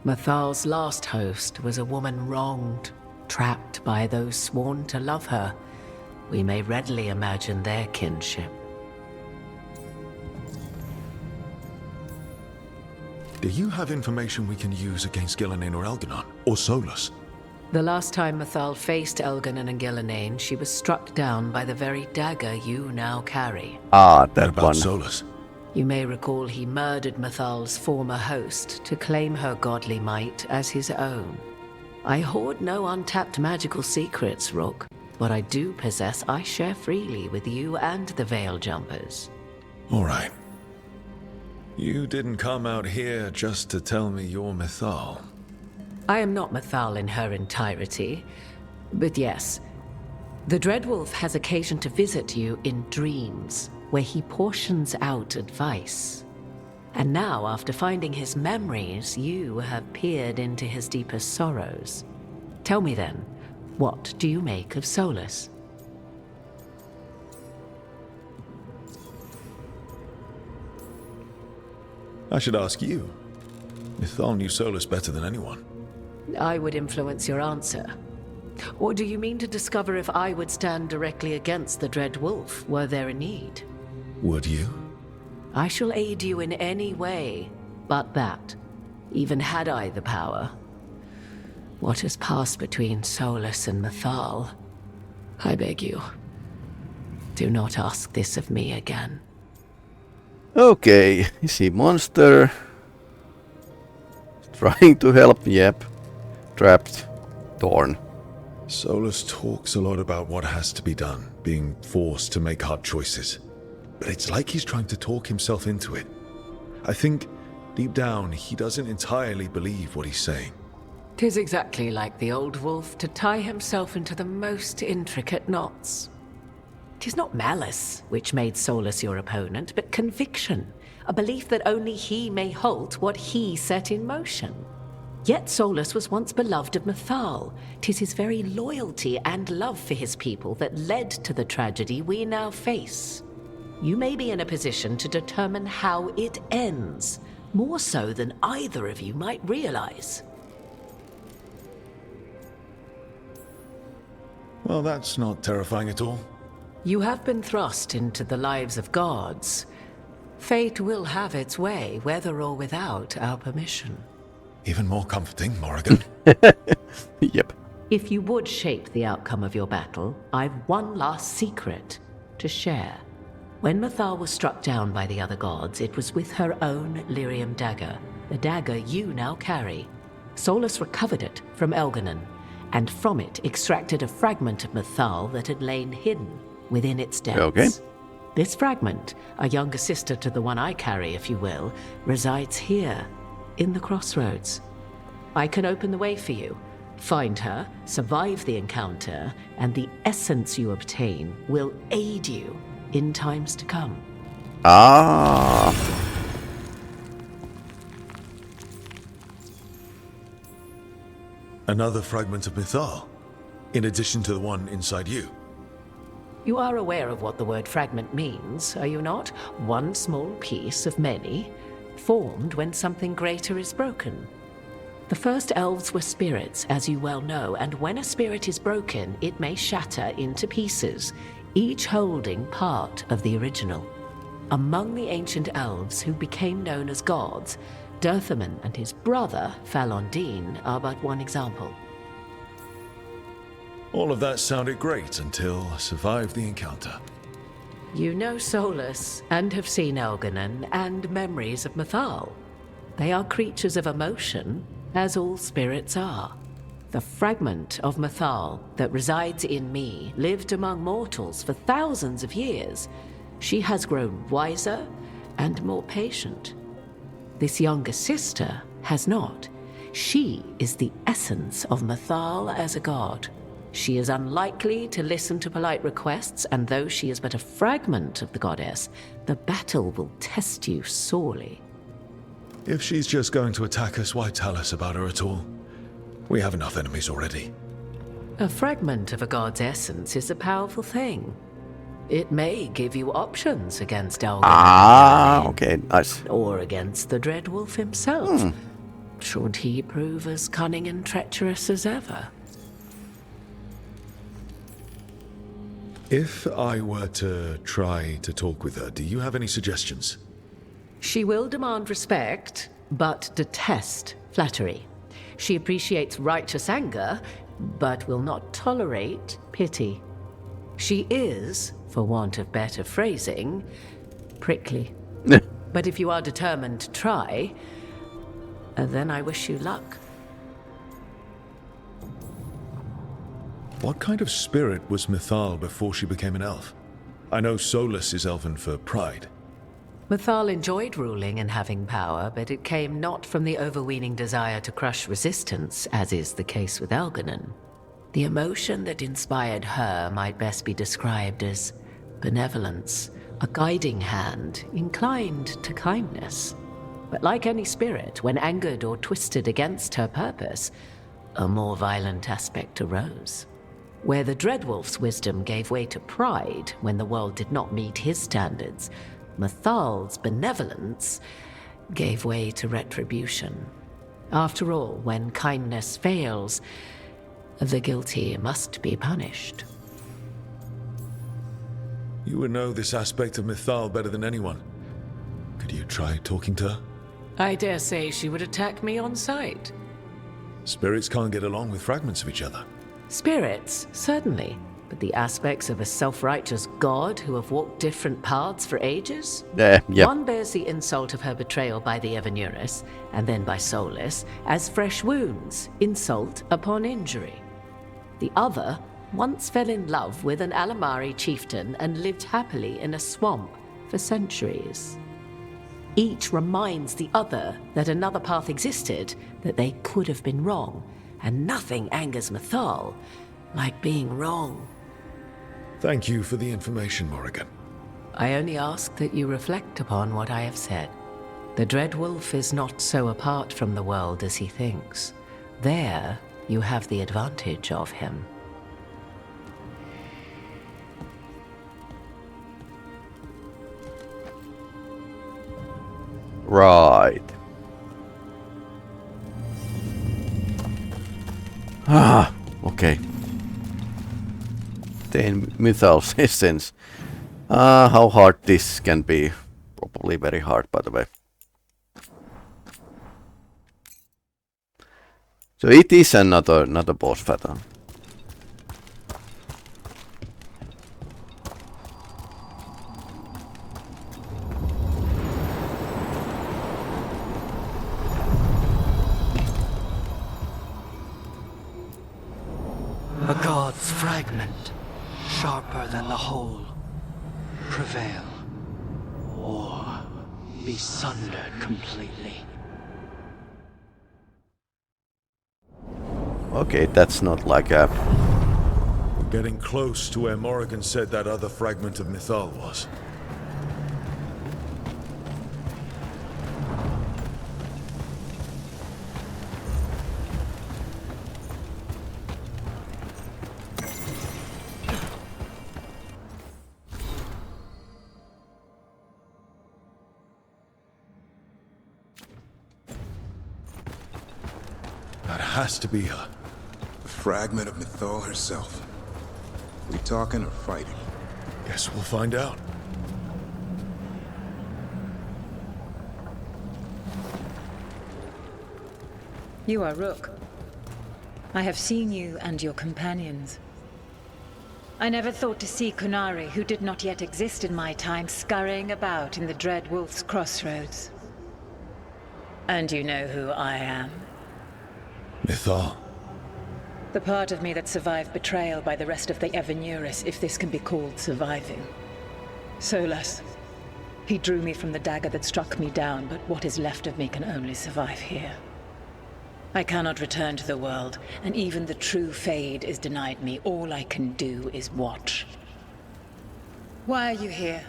Mythal's last host was a woman wronged, trapped by those sworn to love her. We may readily imagine their kinship. Do you have information we can use against Gillenane or Elganon? Or Solas? The last time Mythal faced Elganon and Gillenane, she was struck down by the very dagger you now carry. Ah, that about one. Solas? You may recall he murdered Mythal's former host to claim her godly might as his own. I hoard no untapped magical secrets, Rook. What I do possess, I share freely with you and the Veil Jumpers. All right. You didn't come out here just to tell me you're Mythal. I am not Mythal in her entirety, but yes, the Dreadwolf has occasion to visit you in dreams, where he portions out advice. And now, after finding his memories, you have peered into his deepest sorrows. Tell me then, what do you make of Solas? I should ask you. Mythal knew Solas better than anyone. I would influence your answer. Or do you mean to discover if I would stand directly against the Dread Wolf, were there a need? Would you? I shall aid you in any way but that, even had I the power. What has passed between Solas and Mythal, I beg you, do not ask this of me again. Okay, is he monster? Trying to help, yep. Trapped. Torn. Solas talks a lot about what has to be done, being forced to make hard choices. But it's like he's trying to talk himself into it. I think, deep down, he doesn't entirely believe what he's saying. 'Tis exactly like the old wolf to tie himself into the most intricate knots. 'Tis not malice which made Solas your opponent, but conviction, a belief that only he may halt what he set in motion. Yet Solas was once beloved of Mythal. 'Tis his very loyalty and love for his people that led to the tragedy we now face. you may be in a position to determine how it ends, more so than either of you might realize. Well, that's not terrifying at all. You have been thrust into the lives of gods. Fate will have its way, whether or without our permission. Even more comforting, Morrigan. Yep. If you would shape the outcome of your battle, I've one last secret to share. When Mythal was struck down by the other gods, it was with her own lyrium dagger, the dagger you now carry. Solas recovered it from Elganon, and from it extracted a fragment of Mythal that had lain hidden within its depths. Okay. This fragment, a younger sister to the one I carry, if you will, resides here, in the crossroads. I can open the way for you, find her, survive the encounter, and the essence you obtain will aid you in times to come. Ah. Another fragment of Mythal, in addition to the one inside you. You are aware of what the word fragment means, are you not? One small piece of many, formed when something greater is broken. The first elves were spirits, as you well know, and when a spirit is broken, it may shatter into pieces, each holding part of the original. Among the ancient elves who became known as gods, Dirthaman and his brother, Falondine, are but one example. All of that sounded great until I survived the encounter. You know Solas, and have seen Elganon, and memories of Mythal. They are creatures of emotion, as all spirits are. The fragment of Mythal that resides in me lived among mortals for thousands of years. She has grown wiser and more patient. This younger sister has not. She is the essence of Mythal as a god. She is unlikely to listen to polite requests, and though she is but a fragment of the goddess, the battle will test you sorely. If she's just going to attack us, why tell us about her at all? We have enough enemies already. A fragment of a god's essence is a powerful thing. It may give you options against Elganon. Ah, okay, nice. Or against the Dreadwolf himself, should he prove as cunning and treacherous as ever. If I were to try to talk with her, do you have any suggestions? She will demand respect, but detest flattery. She appreciates righteous anger, but will not tolerate pity. She is, for want of better phrasing, prickly. But if you are determined to try, then I wish you luck. What kind of spirit was Mythal before she became an elf? I know Solas is elven for pride. Mythal enjoyed ruling and having power, but it came not from the overweening desire to crush resistance, as is the case with Elganon. The emotion that inspired her might best be described as benevolence, a guiding hand, inclined to kindness. But like any spirit, when angered or twisted against her purpose, a more violent aspect arose. Where the Dreadwolf's wisdom gave way to pride when the world did not meet his standards, Mythal's benevolence gave way to retribution. After all, when kindness fails, the guilty must be punished. You would know this aspect of Mythal better than anyone. Could you try talking to her? I dare say she would attack me on sight. Spirits can't get along with fragments of each other. Spirits, certainly. But the aspects of a self-righteous god who have walked different paths for ages? Yeah. One bears the insult of her betrayal by the Evanuris, and then by Solas, as fresh wounds, insult upon injury. The other once fell in love with an Alamari chieftain and lived happily in a swamp for centuries. Each reminds the other that another path existed, that they could have been wrong, and nothing angers Mythal like being wrong. Thank you for the information, Morrigan. I only ask that you reflect upon what I have said. The Dreadwolf is not so apart from the world as he thinks. There, you have the advantage of him. Right. Ah, okay. 10 mythal essence. How hard this can be. Probably very hard, by the way. So it is another boss pattern. A god's fragment, sharper than the whole. Prevail, or be sundered completely. Okay, that's not like a... We're getting close to where Morrigan said that other fragment of Mythal was. That has to be her. A fragment of Mythal herself. We talking or fighting? Guess we'll find out. You are Rook. I have seen you and your companions. I never thought to see Kunari, who did not yet exist in my time, scurrying about in the Dread Wolf's crossroads. And you know who I am? Mythal. The part of me that survived betrayal by the rest of the Evanuris, if this can be called surviving. Solas. He drew me from the dagger that struck me down, but what is left of me can only survive here. I cannot return to the world, and even the true Fade is denied me. All I can do is watch. Why are you here?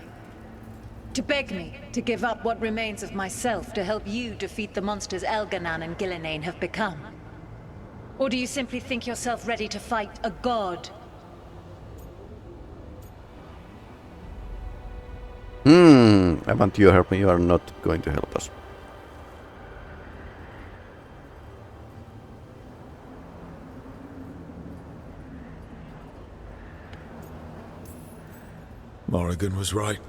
To beg me to give up what remains of myself to help you defeat the monsters Elganan and Gillenane have become? Or do you simply think yourself ready to fight a god? I want you to help me. You are not going to help us. Morrigan was right.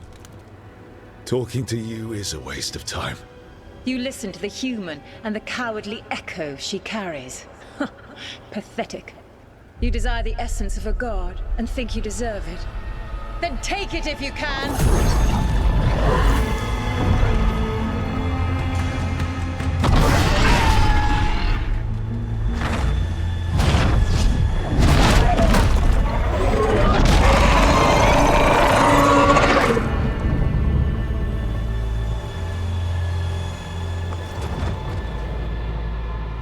Talking to you is a waste of time. You listen to the human and the cowardly echo she carries. Pathetic. You desire the essence of a god and think you deserve it. Then take it if you can!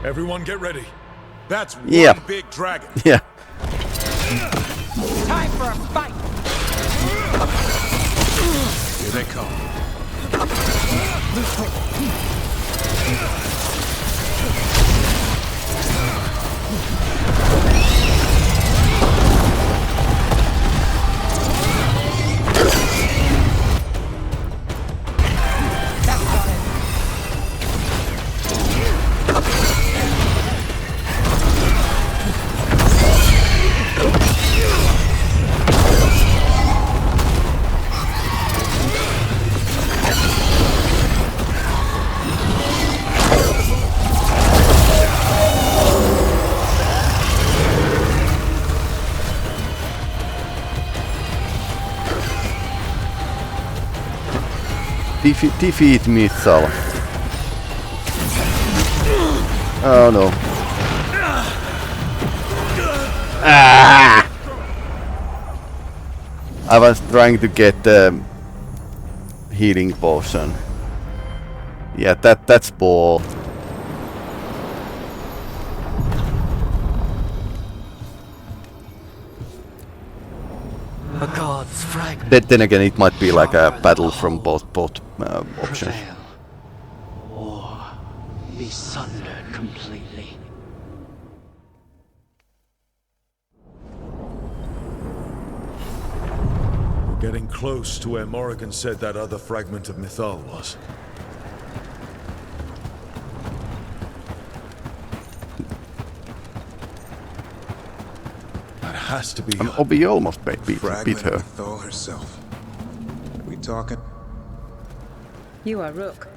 Everyone get ready. That's one big dragon. Yeah. Time for a fight! Here they come. Defeat Mythal. Oh no. Ah! I was trying to get the healing potion. Yeah, that's bull. A god's fragment. Then again, it might be like a battle from both options. Prevail, or be sundered completely. We're getting close to where Morrigan said that other fragment of Mythal was. has to be Oh, we almost beat Fragment her. of Mythal herself. We talking? You are Rook.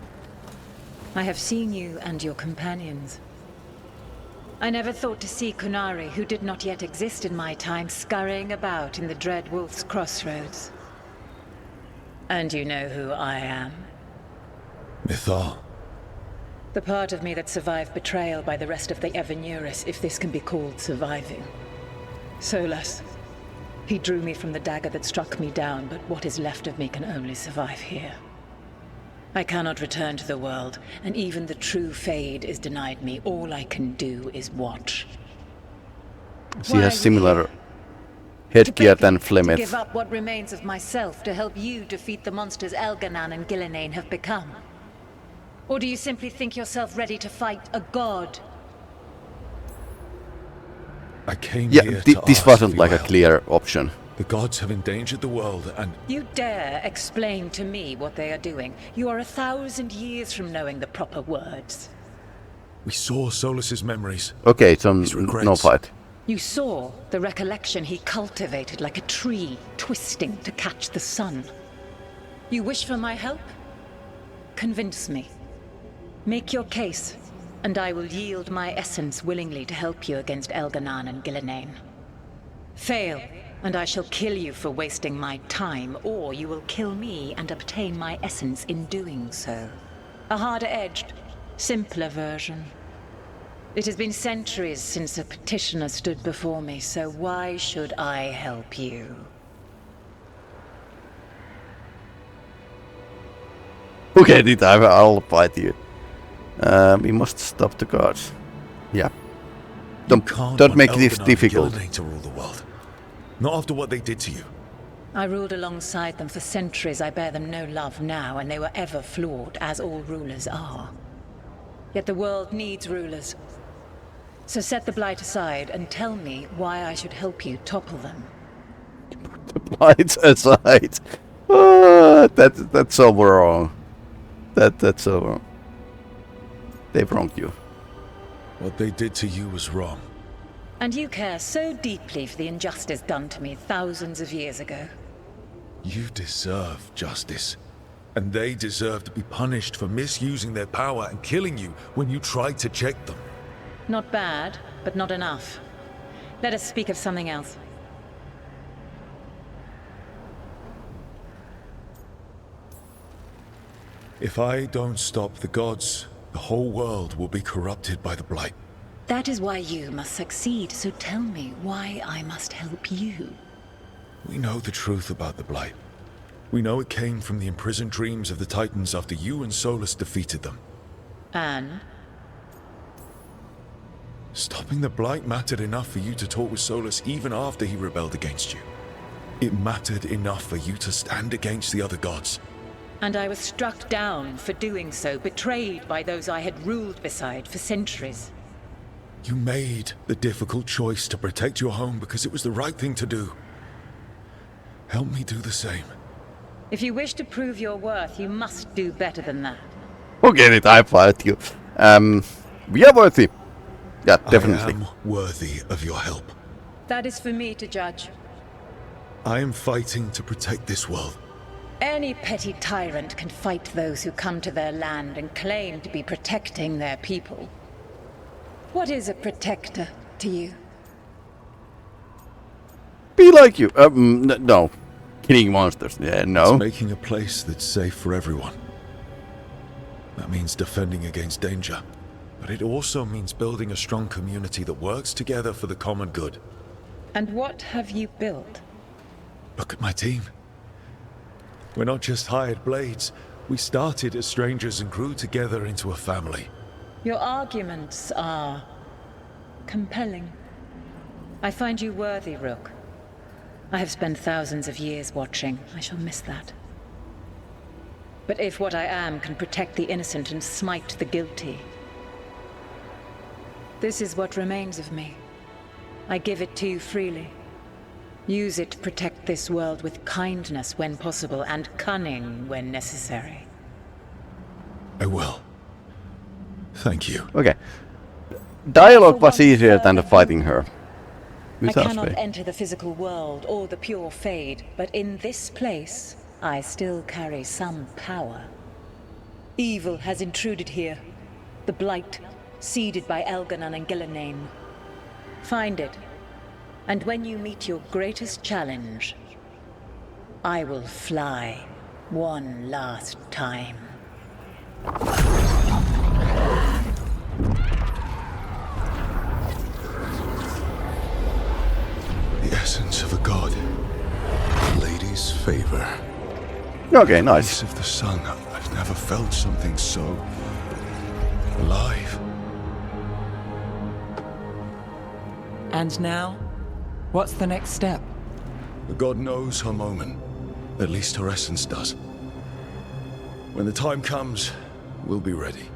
I have seen you and your companions. I never thought to see Kunari, who did not yet exist in my time, scurrying about in the Dread Wolf's crossroads. And you know who I am? Mythal. The part of me that survived betrayal by the rest of the Evanuris, if this can be called surviving. Solas. He drew me from the dagger that struck me down, but what is left of me can only survive here. I cannot return to the world, and even the true Fade is denied me. All I can do is watch. She has similar headgear than To Flemeth. give up what remains of myself to help you defeat the monsters Elganan and Gillenane have become? Or do you simply think yourself ready to fight a god? I came Yeah, here to this ask wasn't for like a your help. clear option. The gods have endangered the world, and You dare explain to me what they are doing? You are 1,000 years from knowing the proper words. we saw Solas's memories. Okay, so His regrets. no fight. You saw the recollection he cultivated like a tree twisting to catch the sun. You wish for my help? Convince me. Make your case, and I will yield my essence willingly to help you against Elganan and Gillenane. Fail, and I shall kill you for wasting my time, or you will kill me and obtain my essence in doing so. A harder-edged, simpler version. It has been centuries since a petitioner stood before me, so why should I help you? Okay, I'll fight you. We must stop the guards. Yeah. Don't make this difficult. To rule the world. Not after what they did to you. I ruled alongside them for centuries. I bear them no love now, and they were ever flawed, as all rulers are. Yet the world needs rulers. So set the Blight aside and tell me why I should help you topple them. The Blight aside. That's so wrong. That's so wrong. They've wronged you. What they did to you was wrong. And you care so deeply for the injustice done to me thousands of years ago. You deserve justice. And they deserve to be punished for misusing their power and killing you when you tried to check them. Not bad, but not enough. Let us speak of something else. If I don't stop the gods, the whole world will be corrupted by the Blight. That is why you must succeed, so tell me why I must help you. We know the truth about the Blight. We know it came from the imprisoned dreams of the Titans after you and Solas defeated them. And? Stopping the Blight mattered enough for you to talk with Solas even after he rebelled against you. It mattered enough for you to stand against the other gods. And I was struck down for doing so, betrayed by those I had ruled beside for centuries. You made the difficult choice to protect your home because it was the right thing to do. Help me do the same. If you wish to prove your worth, you must do better than that. Okay, I fight you. We are worthy. Yeah, definitely. I am worthy of your help. That is for me to judge. I am fighting to protect this world. Any petty tyrant can fight those who come to their land and claim to be protecting their people. What is a protector to you? Be like you. No. Killing monsters. Yeah, no. It's making a place that's safe for everyone. That means defending against danger. But it also means building a strong community that works together for the common good. And what have you built? Look at my team. We're not just hired blades. We started as strangers and grew together into a family. Your arguments are compelling. I find you worthy, Rook. I have spent thousands of years watching. I shall miss that. But if what I am can protect the innocent and smite the guilty, this is what remains of me. I give it to you freely. Use it to protect this world with kindness when possible and cunning when necessary. I will. Thank you. Okay. Dialogue was easier than fighting her. I cannot enter the physical world or the pure Fade, but in this place, I still carry some power. Evil has intruded here. The Blight, seeded by Elganon and Gillenane. Find it, and when you meet your greatest challenge, I will fly one last time. The essence of a god. The lady's favor. Okay, nice. Piece of the sun. I've never felt something so alive. And now, what's the next step? The god knows her moment. At least her essence does. When the time comes, we'll be ready.